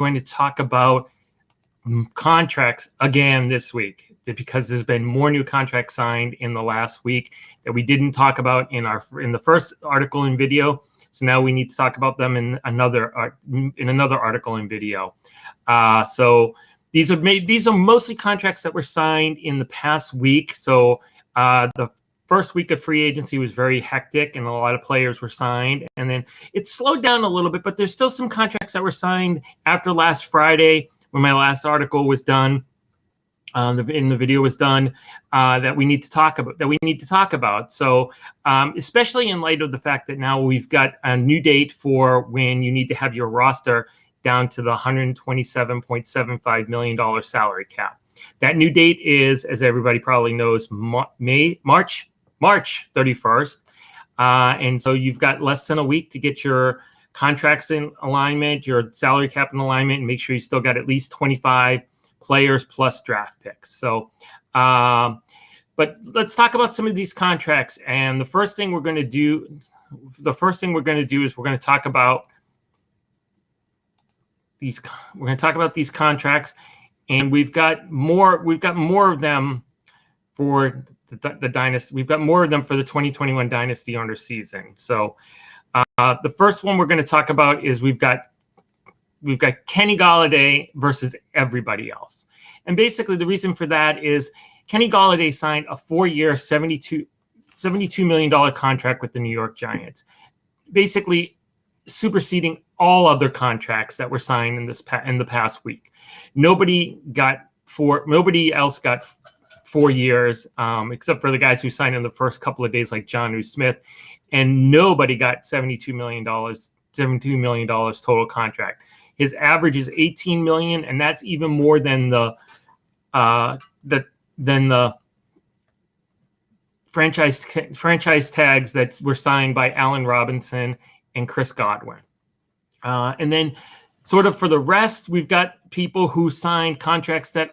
going to talk about contracts again this week, because there's been more new contracts signed in the last week that we didn't talk about in the first article and video. So now we need to talk about them in another article and video. So these are mostly contracts that were signed in the past week. So the first week of free agency was very hectic and a lot of players were signed, and then it slowed down a little bit, but there's still some contracts that were signed after last Friday when my last article was done. The video was done that we need to talk about. So especially in light of the fact that now we've got a new date for when you need to have your roster down to the $127.75 million salary cap. That new date is, as everybody probably knows, March 31st. And so you've got less than a week to get your contracts in alignment, your salary cap in alignment, and make sure you still got at least 25 players plus draft picks. So, but let's talk about some of these contracts. And the first thing we're going to do is we're going to talk about these. We're going to talk about these contracts, and we've got more of them for the dynasty. We've got more of them for the 2021 dynasty owner season. So, the first one we're going to talk about is we've got Kenny Golladay versus everybody else. And basically the reason for that is Kenny Golladay signed a 4-year, $72 million contract with the New York Giants, basically superseding all other contracts that were signed in the past week. Nobody else got 4 years, except for the guys who signed in the first couple of days, like Jonnu Smith, and nobody got $72 million total contract. His average is $18 million, and that's even more than the franchise tags that were signed by Allen Robinson and Chris Godwin. And then, sort of for the rest, we've got people who signed contracts that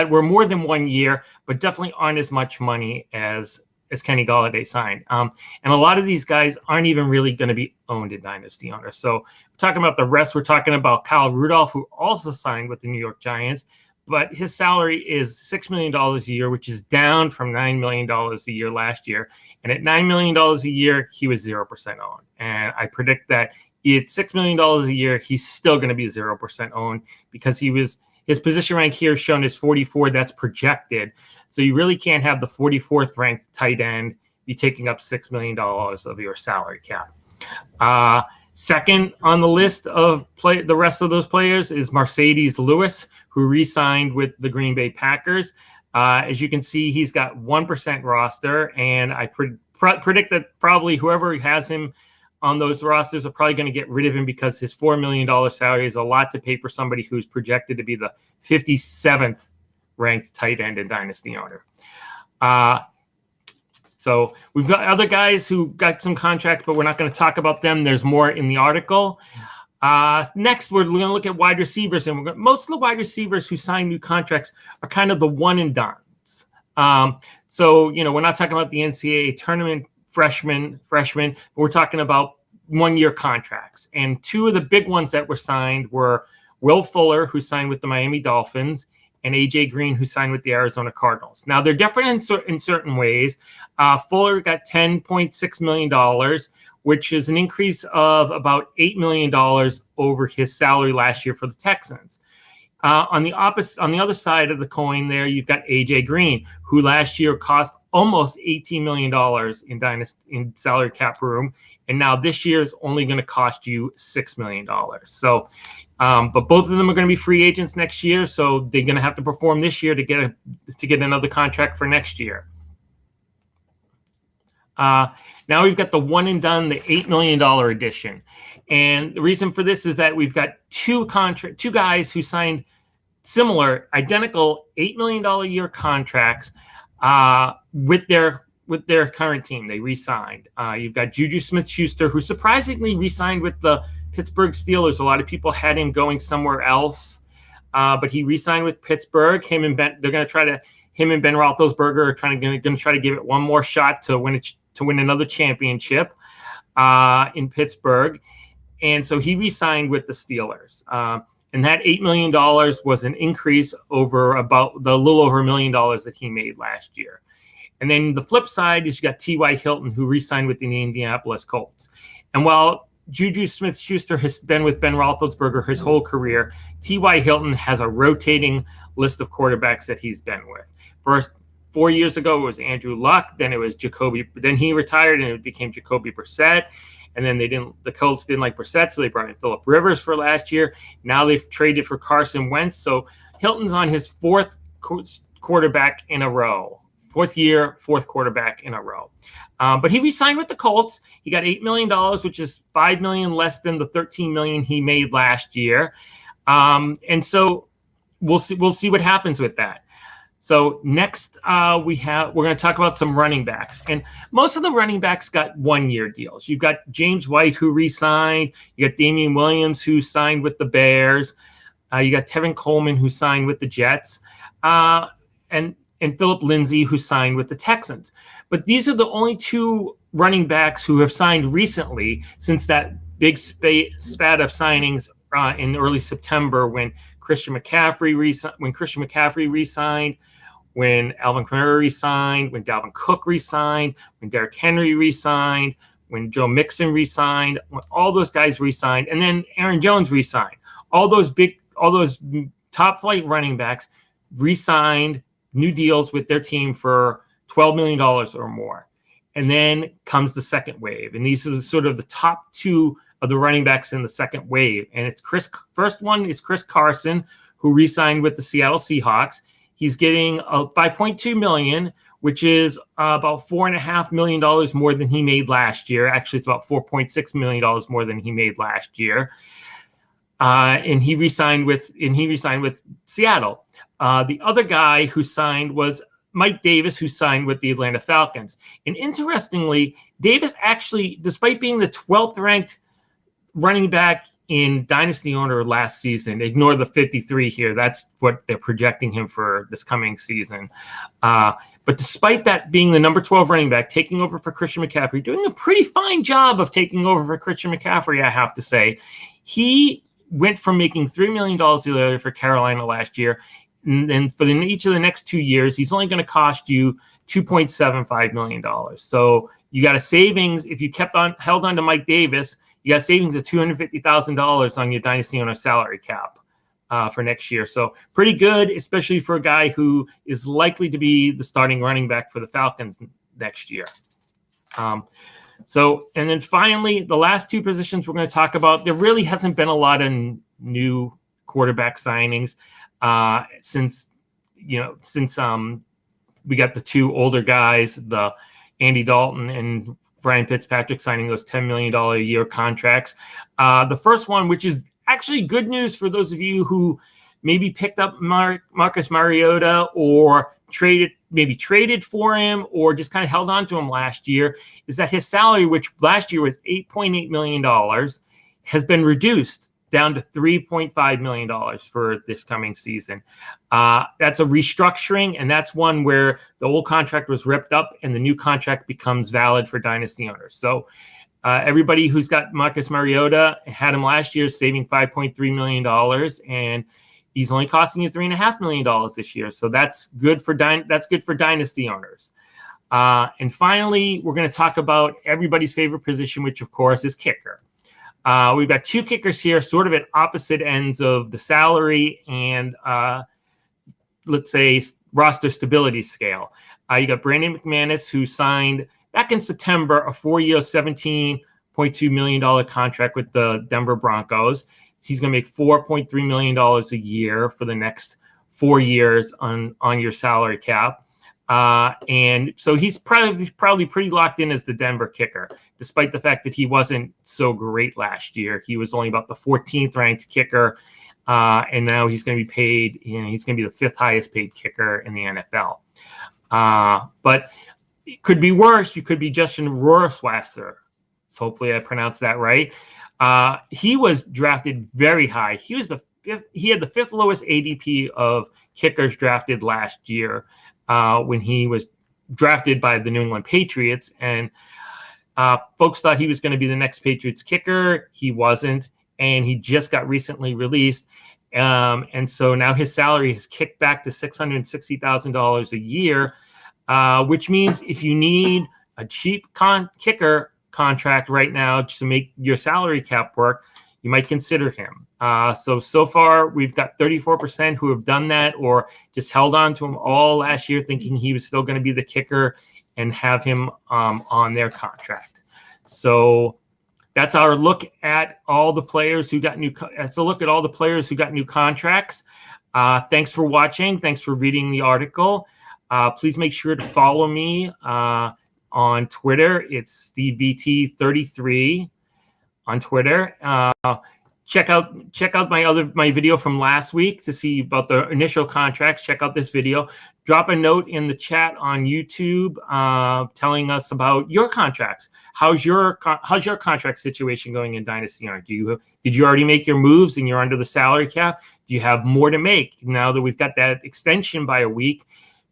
were more than 1 year, but definitely aren't as much money as Kenny Golladay signed. And a lot of these guys aren't even really going to be owned in Dynasty owners. So we're talking about the rest. We're talking about Kyle Rudolph, who also signed with the New York Giants, but his salary is $6 million a year, which is down from $9 million a year last year. And at $9 million a year, he was 0% owned. And I predict that at $6 million a year, he's still going to be 0% owned, because his position rank here is shown as 44. That's projected. So you really can't have the 44th ranked tight end be taking up $6 million of your salary cap. Second on the list of the rest of those players is Mercedes Lewis, who re-signed with the Green Bay Packers. As you can see, he's got 1% roster, and I predict that probably whoever has him on those rosters are probably going to get rid of him, because his $4 million salary is a lot to pay for somebody who's projected to be the 57th ranked tight end in Dynasty owner. So we've got other guys who got some contracts, but we're not going to talk about them. There's more in the article. Next, we're going to look at wide receivers, and most of the wide receivers who sign new contracts are kind of the one and dones. So, we're not talking about the NCAA tournament freshmen, but we're talking about 1-year contracts. And two of the big ones that were signed were Will Fuller, who signed with the Miami Dolphins, and AJ Green, who signed with the Arizona Cardinals. Now, they're different in certain ways. Fuller got $10.6 million, which is an increase of about $8 million over his salary last year for the Texans. On the other side of the coin there, you've got AJ Green, who last year cost almost $18 million in salary cap room, and now this year is only going to cost you $6 million. So, but both of them are going to be free agents next year, so they're going to have to perform this year to get another contract for next year. Now we've got the one and done, the $8 million edition, and the reason for this is that we've got two guys who signed similar, identical $8 million a year contracts with their current team. They re-signed. You've got Juju Smith-Schuster, who surprisingly re-signed with the Pittsburgh Steelers. A lot of people had him going somewhere else, but he re-signed with Pittsburgh. Him and Ben Roethlisberger are going to try to give it one more shot to win another championship in Pittsburgh. And so he re-signed with the Steelers. And that $8 million was an increase over about the little over $1 million that he made last year. And then the flip side is you got T.Y. Hilton, who re-signed with the Indianapolis Colts. And while Juju Smith-Schuster has been with Ben Roethlisberger his whole career, T.Y. Hilton has a rotating list of quarterbacks that he's been with. First, 4 years ago, it was Andrew Luck. Then it was Jacoby. Then he retired, and it became Jacoby Brissett. And then the Colts didn't like Brissett, so they brought in Phillip Rivers for last year. Now they've traded for Carson Wentz. So Hilton's on his fourth quarterback in a row. Fourth year, fourth quarterback in a row. But he re-signed with the Colts. He got $8 million, which is $5 million less than the $13 million he made last year. And so we'll see what happens with that. So next we're going to talk about some running backs. And most of the running backs got 1-year deals. You've got James White, who re-signed. You got Damian Williams, who signed with the Bears. You got Tevin Coleman, who signed with the Jets. And Philip Lindsay, who signed with the Texans. But these are the only two running backs who have signed recently since that big spat of signings in early September when Christian McCaffrey re-signed, when Alvin Kamara re-signed, when Dalvin Cook re-signed, when Derrick Henry re-signed, when Joe Mixon re-signed, when all those guys re-signed, and then Aaron Jones re-signed. All those top flight running backs re-signed new deals with their team for $12 million or more. And then comes the second wave. And these are sort of the top two of the running backs in the second wave. And it's first one is Chris Carson, who re-signed with the Seattle Seahawks. He's getting $5.2 million, which is about $4.5 million more than he made last year. Actually, it's about $4.6 million more than he made last year. And he re-signed with Seattle. The other guy who signed was Mike Davis, who signed with the Atlanta Falcons. And interestingly, Davis actually, despite being the 12th ranked running back in Dynasty Owner last season, ignore the 53 here. That's what they're projecting him for this coming season. But despite that being the number 12 running back, taking over for Christian McCaffrey, doing a pretty fine job of taking over for Christian McCaffrey, I have to say. He went from making $3 million a year for Carolina last year. And then for each of the next 2 years, he's only going to cost you $2.75 million. So you got a savings. If you held on to Mike Davis, you got savings of $250,000 on your Dynasty Owner salary cap for next year. So pretty good, especially for a guy who is likely to be the starting running back for the Falcons next year. And then finally, the last two positions we're going to talk about, there really hasn't been a lot of new quarterback signings since we got the two older guys, the Andy Dalton and Ryan Fitzpatrick, signing those $10 million a year contracts. The first one, which is actually good news for those of you who maybe picked up Marcus Mariota or traded for him or just kind of held on to him last year, is that his salary, which last year was $8.8 million, has been reduced down to $3.5 million for this coming season. That's a restructuring, and that's one where the old contract was ripped up and the new contract becomes valid for Dynasty owners. So everybody who's got Marcus Mariota had him last year saving $5.3 million, and he's only costing you $3.5 million this year. So that's good for Dynasty owners. And finally, we're going to talk about everybody's favorite position, which of course is kicker. We've got two kickers here, sort of at opposite ends of the salary and, let's say, roster stability scale. You got Brandon McManus, who signed back in September a 4-year, $17.2 million contract with the Denver Broncos. He's going to make $4.3 million a year for the next 4 years on your salary cap. And so he's probably pretty locked in as the Denver kicker, despite the fact that he wasn't so great last year. He was only about the 14th ranked kicker. And now he's going to be paid, he's going to be the 5th highest paid kicker in the NFL. But it could be worse. You could be Justin Rohrwasser. So hopefully I pronounced that right. He was drafted very high. He had the 5th lowest ADP of kickers drafted last year when he was drafted by the New England Patriots. And Folks thought he was going to be the next Patriots kicker. He wasn't, and he just got recently released. And so now his salary has kicked back to $660,000 a year, which means if you need a cheap kicker contract right now to make your salary cap work, you might consider him. So far, we've got 34% who have done that or just held on to him all last year thinking he was still going to be the kicker and have him on their contract. So that's our look at all the players who got new. That's a look at all the players who got new contracts. Thanks for watching. Thanks for reading the article. Please make sure to follow me on Twitter. It's SteveVT33 on Twitter. Check out my video from last week to see about the initial contracts. Check out this video. Drop a note in the chat on YouTube telling us about your contracts. How's your contract situation going in Dynasty Owner? Did you already make your moves and you're under the salary cap? Do you have more to make now that we've got that extension by a week?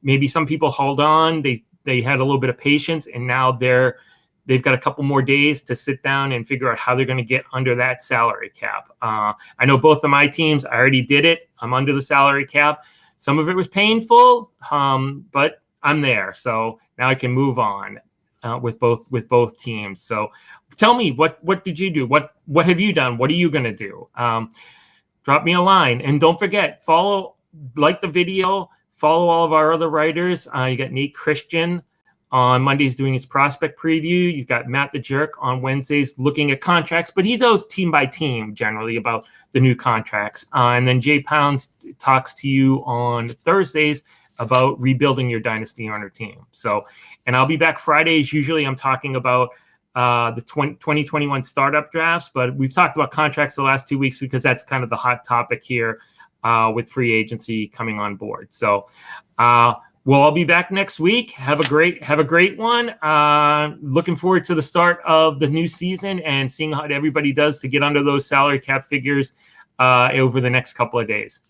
Maybe some people held on. They had a little bit of patience, and now they've got a couple more days to sit down and figure out how they're going to get under that salary cap. I know both of my teams, I already did it. I'm under the salary cap. Some of it was painful, but I'm there. So now I can move on with both teams. So tell me, what did you do? What have you done? What are you going to do? Drop me a line. And don't forget, like the video, follow all of our other writers. You got Nate Christian on Mondays doing his prospect preview. You've got Matt the Jerk on Wednesdays looking at contracts, but he does team by team generally about the new contracts. And then Jay Pounds talks to you on Thursdays about rebuilding your Dynasty Owner team. So, and I'll be back Fridays. Usually I'm talking about the 2021 startup drafts, but we've talked about contracts the last 2 weeks because that's kind of the hot topic here with free agency coming on board. So, we'll all be back next week. Have a great one. Looking forward to the start of the new season and seeing how everybody does to get under those salary cap figures over the next couple of days.